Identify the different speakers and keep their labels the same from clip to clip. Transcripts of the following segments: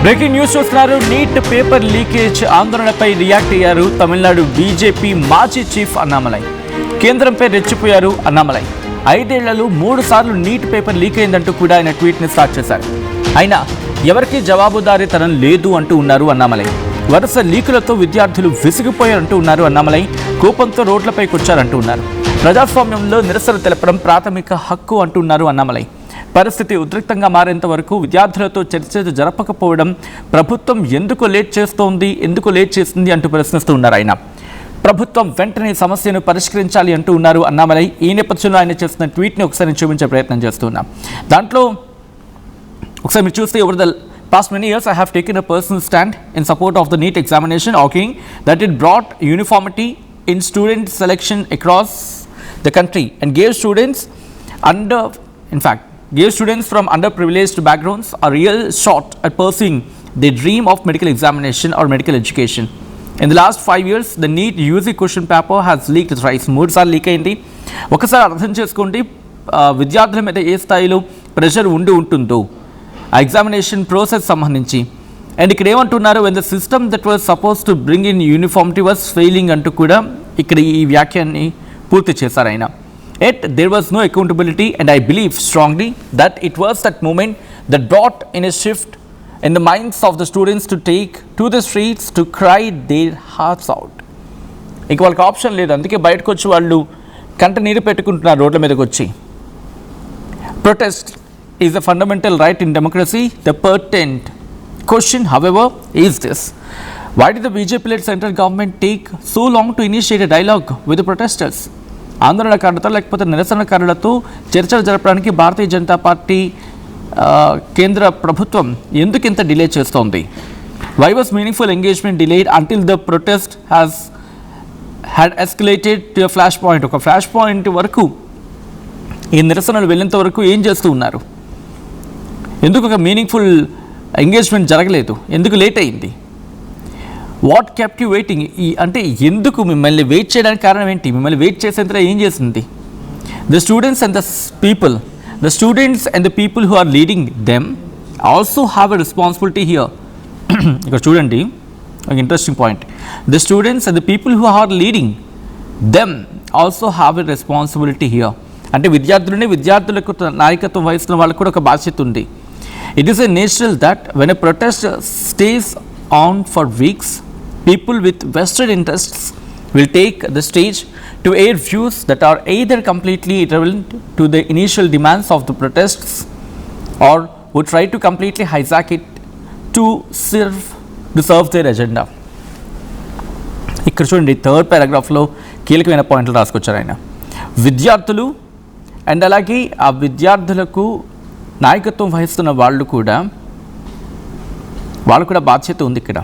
Speaker 1: Breaking news చూస్తున్నారు. Neat paper leakage ఆందోళనపై react అయ్యారు Tamil Nadu BJP మాజీ చీఫ్ అన్నామలై. కేంద్రంపై రెచ్చిపోయారు అన్నామలై. 5 ఏళ్లలో 3 సార్లు నీట్ పేపర్ లీక్ అయిందంటూ కూడా ఆయన ట్వీట్ని స్టార్ట్ చేశారు. అయినా ఎవరికీ జవాబుదారీతనం లేదు అంటూ ఉన్నారు అన్నామలై. వరుస లీకులతో విద్యార్థులు విసిగిపోయారంటూ ఉన్నారు అన్నామలై. కోపంతో రోడ్లపైకి వచ్చారంటూ ఉన్నారు. ప్రజాస్వామ్యంలో నిరసన తెలపడం ప్రాథమిక హక్కు అంటున్నారు అన్నామలై. పరిస్థితి ఉద్రిక్తంగా మారేంత వరకు విద్యార్థులతో చర్చ జరపకపోవడం ప్రభుత్వం ఎందుకు లేట్ చేస్తుంది అంటూ ప్రశ్నిస్తూ ఉన్నారు ఆయన. ప్రభుత్వం వెంటనే సమస్యను పరిష్కరించాలి అంటూ ఉన్నారు అన్నామలై. ఈ నేపథ్యంలో ఆయన చేస్తున్న ట్వీట్ని ఒకసారి చూపించే ప్రయత్నం చేస్తున్నాం. దాంట్లో ఒకసారి మీరు చూస్తే, over the past many years I have taken a personal stand in support of the NEET examination, arguing that it brought uniformity in student selection across the country and gave students from underprivileged backgrounds a real shot at pursuing their dream of medical examination or medical education. In the last 5 years, the NEET UG question paper has leaked thrice. 3 సార్లు leak అయింది. ఒకసారి అర్థం చేసుకోండి విద్యార్థుల మీద ఏ స్థాయిలో pressure ఉంటుందో ఆ ఎగ్జామినేషన్ ప్రాసెస్ సంబంధించి. అండ్ ఇక్కడ ఏమంటున్నారు, when the system that was suppose to bring in uniformity was failing అంటూ కూడా ఇక్కడ ఈ వ్యాఖ్యాన్ని పూర్తి చేశారు ఆయన. Yet there was no accountability, and I believe strongly that it was that moment that brought in a shift in the minds of the students to take to the streets to cry their hearts out. ఇంక వాళ్ళకి option లేదు, అందుకే బయటకు వచ్చి వాళ్ళు కంట నీరు పెట్టుకుంటున్నారు రోడ్ల మీదకి వచ్చి. Protest is a fundamental right in democracy. The pertinent question, however, is this: why did the BJP-led central government take so long to initiate a dialogue with the protesters? ఆందోళనకారులతో లేకపోతే నిరసనకారులతో చర్చలు జరపడానికి భారతీయ జనతా పార్టీ కేంద్ర ప్రభుత్వం ఎందుకు ఇంత డిలే చేస్తోంది? Why was meaningful engagement delayed until the protest had escalated to flash point? ఒక flash point వరకు ఈ నిరసనలు వెళ్ళేంత వరకు ఏం చేస్తూ ఉన్నారు? ఎందుకు ఒక మీనింగ్ఫుల్ ఎంగేజ్మెంట్ జరగలేదు? ఎందుకు లేట్ అయింది? What kept you waiting? అంటే ఎందుకు మిమ్మల్ని వెయిట్ చేయడానికి కారణం ఏంటి? మిమ్మల్ని వెయిట్ చేసేంత ఏం చేసింది? The students and the people who are leading them also have a responsibility here. ఇక్కడ చూడండి, ఒక interesting point. The students and the people who are leading them also have a responsibility here. అంటే విద్యార్థులకు నాయకత్వం వహిస్తున్న వాళ్ళకు కూడా ఒక బాధ్యత ఉంది. It is a natural that when a protest stays on for weeks, people with vested interests will take the stage to air views that are either completely irrelevant to the initial demands of the protests or would try to completely hijack it to serve their agenda. ఇక్కడ చూడండి, 3rd paragraphలో కీలకమైన పాయింట్లు రాసుకొచ్చారు ఆయన. విద్యార్థులు and అలాగే ఆ విద్యార్థులకు నాయకత్వం వహిస్తున్న వాళ్ళు కూడా బాధ్యత ఉంది ఇక్కడ.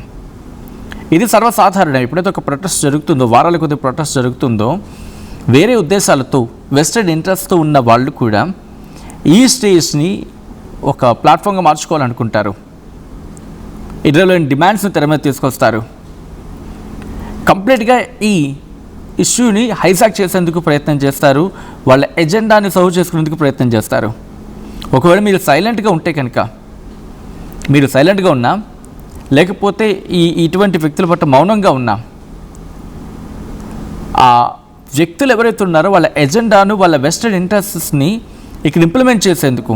Speaker 1: ఇది సర్వసాధారణం. ఎప్పుడైతే ఒక ప్రొటెస్ట్ జరుగుతుందో, వారాల కొద్ది ప్రొటెస్ట్ జరుగుతుందో, వేరే ఉద్దేశాలతో వెస్టెడ్ ఇంట్రెస్ట్తో ఉన్న వాళ్ళు కూడా ఈ స్టేజ్ని ఒక ప్లాట్ఫామ్గా మార్చుకోవాలనుకుంటారు. ఇర్రెలెవెంట్ డిమాండ్స్ని తెర మీద తీసుకొస్తారు. కంప్లీట్గా ఈ ఇష్యూని హైజాక్ చేసేందుకు ప్రయత్నం చేస్తారు. వాళ్ళ ఎజెండాని సర్వ్ చేసుకునేందుకు ప్రయత్నం చేస్తారు. ఒకవేళ మీరు సైలెంట్గా ఉంటే కనుక, మీరు సైలెంట్గా ఉన్నా లేకపోతే ఇటువంటి వ్యక్తుల పట్ల మౌనంగా ఉన్నా, ఆ వ్యక్తులు ఎవరైతే ఉన్నారో వాళ్ళ ఎజెండాను, వాళ్ళ వెస్టెడ్ ఇంట్రెస్ట్స్ని ఇక్కడ ఇంప్లిమెంట్ చేసేందుకు,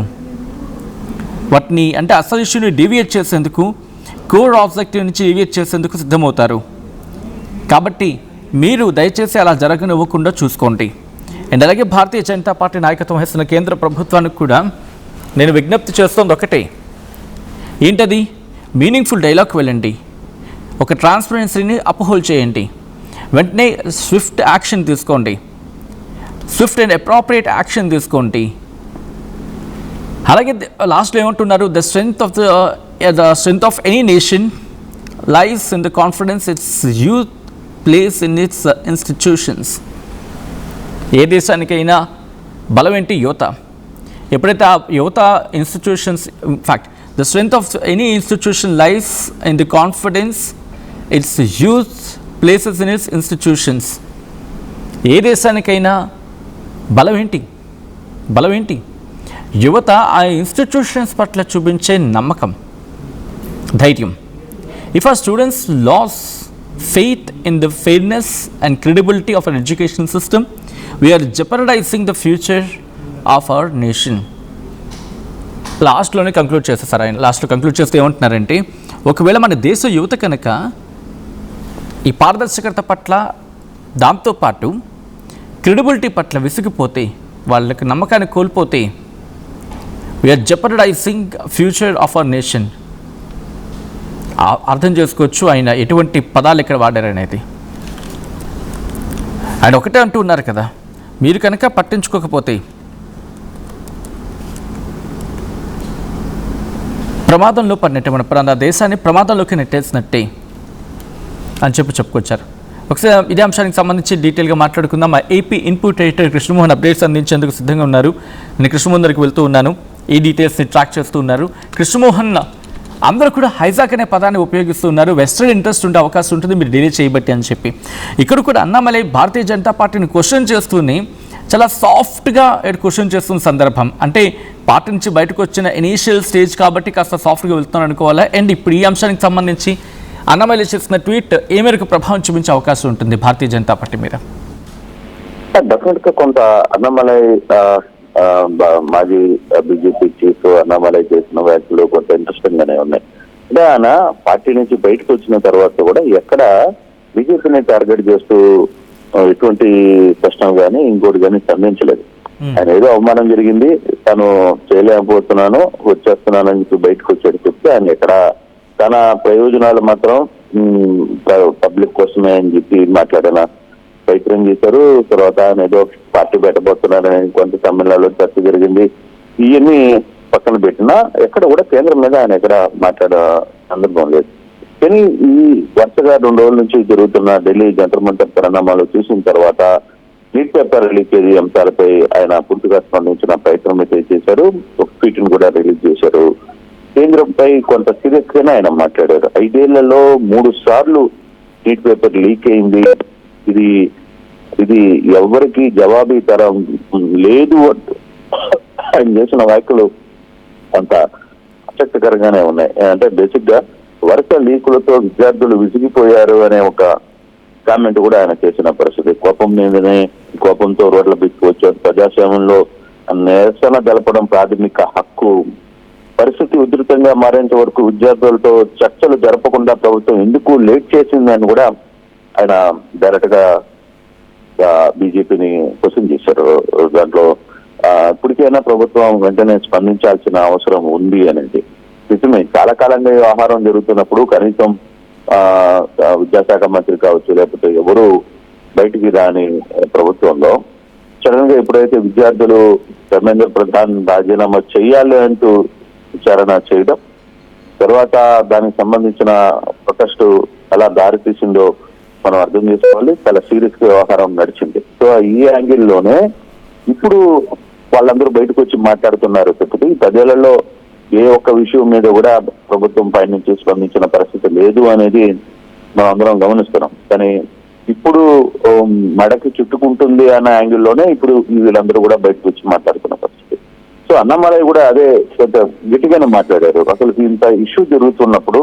Speaker 1: వాటిని అంటే అసలు ఇష్యూని డీవియేట్ చేసేందుకు, కోర్ ఆబ్జెక్టివ్ నుంచి డీవియేట్ చేసేందుకు సిద్ధమవుతారు. కాబట్టి మీరు దయచేసి అలా జరగనివ్వకుండా చూసుకోండి. అండ్ అలాగే భారతీయ జనతా పార్టీ నాయకత్వం వహిస్తున్న కేంద్ర ప్రభుత్వానికి కూడా నేను విజ్ఞప్తి చేస్తోంది ఒకటే. ఏంటది? మీనింగ్ఫుల్ డైలాగ్కి వెళ్ళండి. ఒక ట్రాన్స్పరెన్సీని అప్హోల్డ్ చేయండి. వెంటనే స్విఫ్ట్ యాక్షన్ తీసుకోండి. స్విఫ్ట్ అండ్ అప్రోప్రియేట్ యాక్షన్ తీసుకోండి. అలాగే లాస్ట్లో ఏమంటున్నారు, the strength of any nation lies in the confidence its youth place in its institutions. ఏ దేశానికైనా బలం ఏంటి? యువత. ఎప్పుడైతే ఆ యువత institutions, in fact the strength of any institution lies in the confidence its youth places in its institutions. ఏ దేశానికైనా బలం ఏంటి? యువత ఆ ఇన్స్టిట్యూషన్స్ పట్ల చూపించే నమ్మకం. ధైర్యం. If our students lost faith in the fairness and credibility of our education system, we are jeopardizing the future of our nation. లాస్ట్లోనే కంక్లూడ్ చేస్తారు ఆయన. లాస్ట్లో కంక్లూడ్ చేస్తే ఏమంటున్నారంటే, ఒకవేళ మన దేశ యువత కనుక ఈ పారదర్శకత పట్ల దాంతోపాటు క్రెడిబిలిటీ పట్ల విసిగిపోతే, వాళ్ళకి నమ్మకాన్ని కోల్పోతే, we're jeopardising future of our nation. అర్థం చేసుకోవచ్చు ఆయన ఎటువంటి పదాలు ఇక్కడ వాడారనేది. ఆయన ఒకటే అంటూ ఉన్నారు కదా, మీరు కనుక పట్టించుకోకపోతే ప్రమాదంలో పడినట్టే, మన దేశాన్ని ప్రమాదంలోకి నెట్టేసినట్టే అని చెప్పుకొచ్చారు. ఒకసారి ఇదే అంశానికి సంబంధించి డీటెయిల్గా మాట్లాడుకుందాం. మా AP input editor Krishnamohan updates అందించేందుకు సిద్ధంగా ఉన్నారు. నేను కృష్ణమోహన్ దగ్గరికి వెళ్తూ ఉన్నాను, ఈ డీటెయిల్స్ని ట్రాక్ చేస్తూ ఉన్నారు. కృష్ణమోహన్, అందరూ కూడా హైజాక్ అనే పదాన్ని ఉపయోగిస్తూ ఉన్నారు. వెస్టర్న్ ఇంట్రెస్ట్ ఉండే అవకాశం ఉంటుంది మీరు డిలే చేయబట్టి అని చెప్పి. ఇక్కడ కూడా అన్నామలై భారతీయ జనతా పార్టీని క్వశ్చన్ చేస్తూనే చాలా సాఫ్ట్గా క్వశ్చన్ చేస్తున్న సందర్భం. అంటే పార్టీ నుంచి బయటకు వచ్చిన ఇనీషియల్ స్టేజ్ కాబట్టి కాస్త సాఫ్ట్గా వెళ్తున్నాను అనుకోవాలా. అండ్ ఇప్పుడు ఈ అంశానికి సంబంధించి అన్నామలై చేసిన ట్వీట్ ఏ మేరకు ప్రభావం చూపించే అవకాశం ఉంటుంది భారతీయ జనతా పార్టీ మీద?
Speaker 2: డెఫినెట్ గా కొంత అన్నామలై మాజీ బీజేపీ చీఫ్ అన్నామలై చేసిన వ్యాఖ్యలు కొంత ఇంట్రెస్టింగ్ గానే ఉన్నాయి. అంటే ఆయన పార్టీ నుంచి బయటకు వచ్చిన తర్వాత కూడా ఎక్కడ బీజేపీని టార్గెట్ చేస్తూ ఎటువంటి ప్రశ్న కానీ ఇంకోటి కానీ స్పందించలేదు. ఆయన ఏదో అవమానం జరిగింది, తను చేయలేకపోతున్నాను, వచ్చేస్తున్నాను అని చెప్పి బయటకు వచ్చాడు చెప్తే ఆయన ఎక్కడ తన ప్రయోజనాలు మాత్రం పబ్లిక్ కోసమే అని చెప్పి మాట్లాడిన ప్రయత్నం చేశారు. తర్వాత ఆయన ఏదో పార్టీ పెట్టబోతున్నారని కొంత తమిళనాడులో చర్చ జరిగింది. ఇవన్నీ పక్కన పెట్టినా ఎక్కడ కూడా కేంద్రం మీద ఆయన ఎక్కడ మాట్లాడే సందర్భం లేదు. కానీ ఈ వరుసగా 2 రోజుల నుంచి జరుగుతున్న ఢిల్లీ జంతర్ మంతర్ పరిణామాలు చూసిన తర్వాత నీట్ పేపర్ లీకేజీ అంశాలపై ఆయన పూర్తిగా స్పందించిన ప్రయత్నం అయితే చేశారు. ఒక ట్వీట్ ని కూడా రిలీజ్ చేశారు. కేంద్రంపై కొంత సీరియస్ గానే ఆయన మాట్లాడారు. 5 ఏళ్లలో 3 సార్లు నీట్ పేపర్ లీక్ అయింది, ఇది ఎవరికి జవాబీతరం లేదు ఆయన చేసిన వ్యాఖ్యలు కొంత ఆసక్తికరంగానే ఉన్నాయి. అంటే బేసిక్ గా వరుస లీకులతో విద్యార్థులు విసిగిపోయారు అనే ఒక కామెంట్ కూడా ఆయన చేసిన పరిస్థితి. కోపం మీదనే, కోపంతో రోడ్ల బిక్కువచ్చారు, ప్రజాస్వామ్యంలో నిరసన తెలపడం ప్రాథమిక హక్కు, పరిస్థితి ఉధృతంగా మారేంత వరకు విద్యార్థులతో చర్చలు జరపకుండా ప్రభుత్వం ఎందుకు లేట్ చేసిందని కూడా ఆయన డైరెక్ట్ గా బీజేపీని క్వశ్చన్ చేశారు. దాంట్లో ఇప్పటికైనా ప్రభుత్వం వెంటనే స్పందించాల్సిన అవసరం ఉంది అనేది నిజమే. చాలా కాలంగా వ్యవహారం జరుగుతున్నప్పుడు కనీసం విద్యాశాఖ మంత్రి కావచ్చు, లేకపోతే ఎవరు బయటికి రాని ప్రభుత్వంలో సడన్ గా ఎప్పుడైతే విద్యార్థులు ధర్మేంద్ర ప్రధాన్ రాజీనామా చేయాలి అంటూ విచారణ చేయడం, తర్వాత దానికి సంబంధించిన ప్రొటెస్ట్ ఎలా దారి తీసిందో మనం అర్థం చేసుకోవాలి. చాలా సీరియస్ గా వ్యవహారం నడిచింది. సో ఈ యాంగిల్లోనే ఇప్పుడు వాళ్ళందరూ బయటకు వచ్చి మాట్లాడుతున్నారు తప్పితే 10 ఏళ్లలో ఏ ఒక్క విషయం మీద కూడా ప్రభుత్వం పై నుంచి స్పందించిన పరిస్థితి లేదు అనేది మనం అందరం గమనిస్తున్నాం. కానీ ఇప్పుడు మడకి చుట్టుకుంటుంది అన్న యాంగిల్లోనే ఇప్పుడు వీళ్ళందరూ కూడా బయటకు వచ్చి మాట్లాడుతున్న పరిస్థితి. సో అన్నామలై కూడా అదే కొంత గట్టిగానే మాట్లాడారు. అసలు ఇంత ఇష్యూ జరుగుతున్నప్పుడు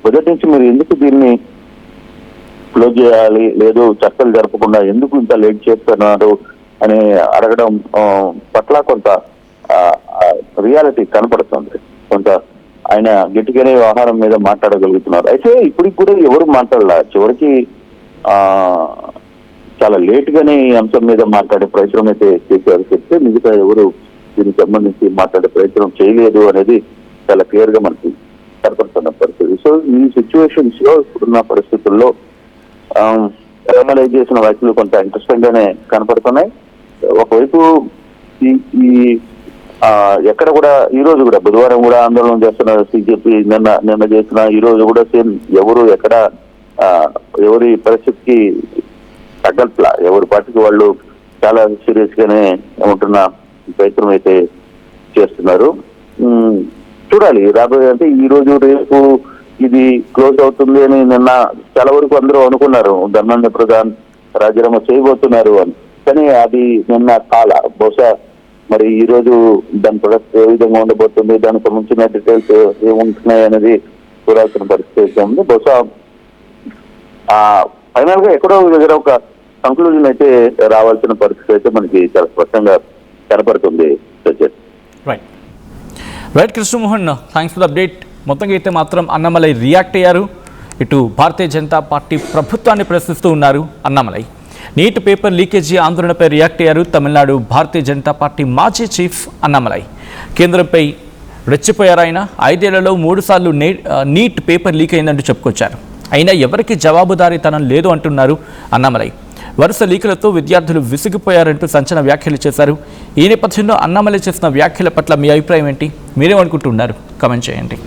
Speaker 2: మొదటి నుంచి మీరు ఎందుకు దీన్ని క్లోజ్ చేయాలి, లేదు చర్చలు జరపకుండా ఎందుకు ఇంత లేట్ చేస్తున్నారు అని అడగడం పట్ల కొంత రియాలిటీ కనపడుతుంది. కొంత ఆయన గట్టిగానే వ్యవహారం మీద మాట్లాడగలుగుతున్నారు. అయితే ఇప్పటికి కూడా ఎవరు మాట్లాడలే. చివరికి చాలా లేట్ గానే ఈ అంశం మీద మాట్లాడే ప్రయత్నం అయితే చేశారు చెప్తే మిగతా ఎవరు దీనికి సంబంధించి మాట్లాడే ప్రయత్నం చేయలేదు అనేది చాలా క్లియర్ గా మనకి కనపడుతున్న పరిస్థితి. సో ఈ సిచ్యువేషన్స్ లో ఇప్పుడున్న పరిస్థితుల్లో అనలైజ్ చేసిన వ్యాఖ్యలు కొంత ఇంట్రెస్టింగ్ గానే కనపడుతున్నాయి. ఒకవైపు ఈ ఎక్కడ కూడా ఈ రోజు కూడా బుధవారం కూడా ఆందోళన చేస్తున్న సిజేపీ నిన్న చేసిన ఈ రోజు కూడా సేమ్ ఎవరు ఎక్కడ ఎవరి పరిస్థితికి తగ్గట్లా, ఎవరి పార్టీకి వాళ్ళు చాలా సీరియస్ గానే ఉంటున్న ప్రయత్నం అయితే చేస్తున్నారు. చూడాలి రాబోయే, అంటే ఈ రోజు రేపు ఇది క్లోజ్ అవుతుంది అని నిన్న చాలా వరకు అందరూ అనుకున్నారు. ధర్మేంద్ర ప్రధాన్ రాజీనామా చేయబోతున్నారు అని. కానీ అది నిన్న బహుశా మరి ఈ రోజు దాని ప్రొడక్ట్ ఏ విధంగా ఉండబోతుంది, దానికి సంబంధించిన డీటెయిల్స్ ఏముంటున్నాయి అనేది చూడాల్సిన పరిస్థితి అయితే ఉంది. బహుశా ఫైనల్ గా ఎక్కడో దగ్గర ఒక కంక్లూజన్ అయితే రావాల్సిన పరిస్థితి అయితే మనకి చాలా స్పష్టంగా కనపడుతుంది.
Speaker 1: Right Krishnamohan, thanks for the update. మొత్తంగా అయితే మాత్రం అన్నామలై రియాక్ట్ అయ్యారు. ఇటు భారతీయ జనతా పార్టీ ప్రభుత్వాన్ని ప్రశ్నిస్తూ ఉన్నారు అన్నామలై. నీట్ పేపర్ లీకేజీ ఆందోళనపై రియాక్ట్ అయ్యారు తమిళనాడు భారతీయ జనతా పార్టీ మాజీ చీఫ్ అన్నామలై. కేంద్రంపై రెచ్చిపోయారు ఆయన. 5 ఏళ్లలో 3 సార్లు నీట్ పేపర్ లీక్ అయిందంటూ చెప్పుకొచ్చారు. అయినా ఎవరికి జవాబుదారీతనం లేదు అంటున్నారు అన్నామలై. వరుస లీకులతో విద్యార్థులు విసిగిపోయారంటూ సంచలన వ్యాఖ్యలు చేశారు. ఈ నేపథ్యంలో అన్నామలై చేసిన వ్యాఖ్యల పట్ల మీ అభిప్రాయం ఏంటి? మీరేమనుకుంటున్నారు? కామెంట్ చేయండి.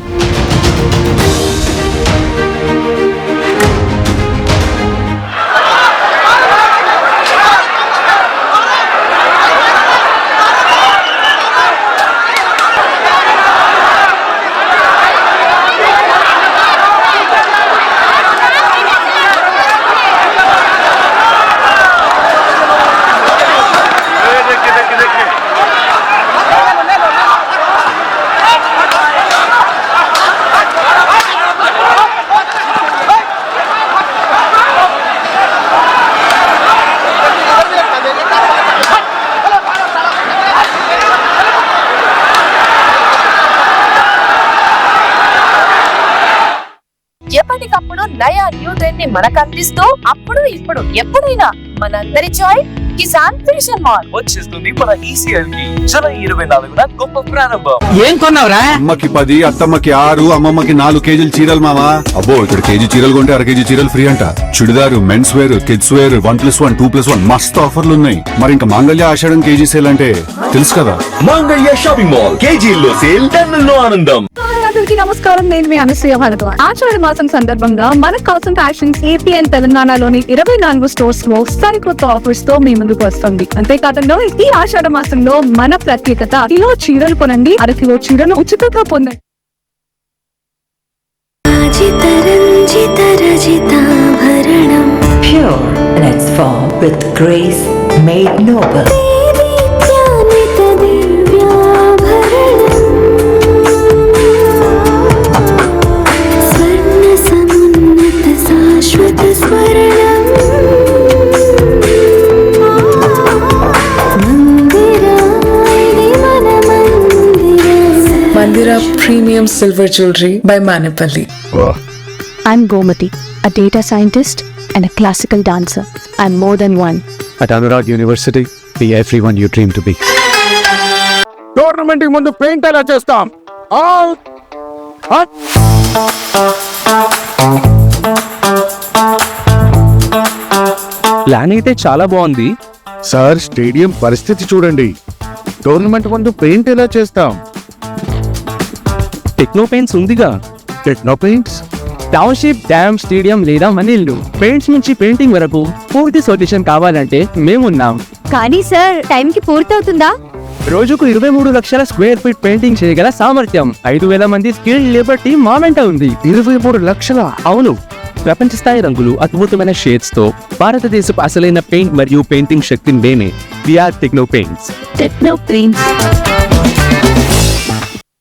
Speaker 3: ఎప్పటికప్పుడు నయా న్యూ ట్రెండ్ ని మనకు అందిస్తూ అప్పుడు ఇప్పుడు ఎప్పుడైనా మనందరి చాయిస్ కిసాన్ ఫ్యాషన్ మాల్
Speaker 4: వచ్చేస్తుంది మన ఈసీఎల్ కి జూలై 24న గొప్ప ప్రారంభం.
Speaker 5: ఏం కొన్నావురా?
Speaker 6: అమ్మకి 10, అత్తమ్మకి 6, అమ్మమ్మకి 4 కేజీలు చీరలు మామా. అబ్బో ఇక్కడ కేజీ చీరలు కొంటే 1/2 కేజీ చీరలు ఫ్రీ అంట. Churidar, men's wear, kids wear 1+1, 2+1 మస్తు ఆఫర్లు ఉన్నాయి. మరి ఇంకా మాంగళ్య ఆషాఢం కేజీ సేల్ అంటే తెలుసు కదా.
Speaker 4: మాంగళ్య షాపింగ్ మాల్ కేజీల్లో సేల్, టన్నుల్లో ఆనందం.
Speaker 7: అందరికీ నమస్కారం. నేను మీ అనసూయ భారద్వాజ్. ఆషాఢ మాసం సందర్భంగా మన కాసం ఫ్యాషన్స్ ఏపీ అండ్ తెలంగాణలోని 24 స్టోర్స్ లో సరికొత్త ఆఫర్స్ తో మీ ముందుకు వస్తుంది. అంతేకాకుండా ఈ ఆషాఢ మాసంలో మన ప్రత్యేకత కిలో చీరలు కొనండి, 1/2 కిలో చీరలు ఉచితంగా పొందండి.
Speaker 8: Pure in its form with grace made noble.
Speaker 9: Mandira Premium Silver Jewelry by Manipali.
Speaker 7: I'm Gomati, a data scientist and a classical dancer. I'm more than one.
Speaker 10: At Anurag University, be everyone you dream to be.
Speaker 5: Tournament కి ముందు paint ఎలా చేస్తాం?
Speaker 10: Plan అయితే చాలా బాగుంది
Speaker 6: sir stadium పరిస్థితి చూడండి. Tournament ముందు పెయింట్ ఎలా చేస్తాం?
Speaker 10: టెక్నో పెయింట్స్ ఉందిగా.
Speaker 6: Techno paints,
Speaker 10: township, dam, stadium లేదా మనీళ్ళు, పెయింట్స్ నుంచి పెయింటింగ్ వరకు పూర్తి సొల్యూషన్ కావాలంటే మేమున్నాం.
Speaker 7: కానీ సార్, టైం కి పూర్తవుతుందా?
Speaker 10: రోజుకు 23 లక్షల స్క్వేర్ ఫీట్ పెయింటింగ్ చేయగల సామర్థ్యం, 5,000 మంది స్కిల్డ్ లేబర్ టీమ్ మా వెంట ఉంది.
Speaker 6: 23 లక్షల?
Speaker 10: అవును. ప్రపంచ స్థాయి రంగులు, అద్భుతమైన షేడ్స్ తో భారతదేశపు అసలైన పెయింట్ మరియు పెయింటింగ్ శక్తిని మేమే. We are techno paints.
Speaker 7: Techno paints.